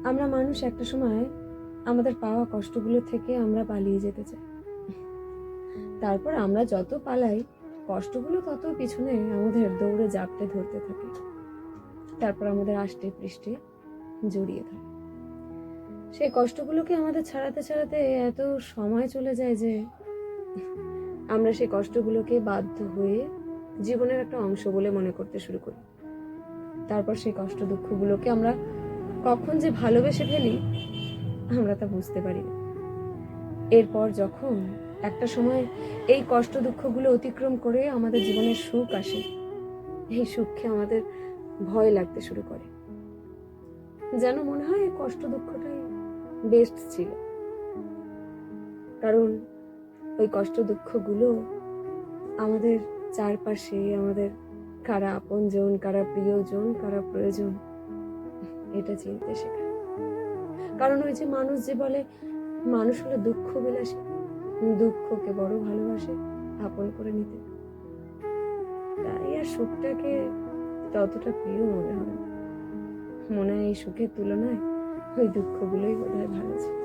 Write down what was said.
আমরা মানুষ একটা সময় আমাদের পাওয়া কষ্টগুলো থেকে আমরা পালিয়ে যেতে চাই। তারপর আমরা যত পালাই, কষ্টগুলো তত পিছনে আমাদের দৌড়ে জাপটে ধরতে থাকে, তারপর আমাদের আষ্টে পৃষ্ঠে জড়িয়ে ধরে। সেই কষ্টগুলোকে আমাদের ছাড়াতে ছাড়াতে এত সময় চলে যায় যে আমরা সেই কষ্টগুলোকে বাধ্য হয়ে জীবনের একটা অংশ বলে মনে করতে শুরু করি। তারপর সেই কষ্ট দুঃখগুলোকে আমরা কখন যে ভালোবেসে ফেলি আমরা তা বুঝতে পারি না। এরপর যখন একটা সময় এই কষ্ট দুঃখগুলো অতিক্রম করে আমাদের জীবনের সুখ আসে, এই সুখকে আমাদের ভয় লাগতে শুরু করে। যেন মনে হয় এই কষ্ট দুঃখটাই বেস্ট ছিল, কারণ ওই কষ্ট দুঃখগুলো আমাদের চারপাশে আমাদের কারা আপনজন, কারা প্রিয়জন, কারা প্রয়োজন এটা চিনতে শেখায়। কারণ ওই যে মানুষ যে বলে মানুষ হলো দুঃখ বিলাসী, দুঃখকে বড় ভালোবাসে আপন করে নিতে, তাই আর সুখটাকে ততটা প্রিয় মনে হয় না। মনে হয় এই সুখের তুলনায় ওই দুঃখগুলোই বোধহয় ভালো ছিল।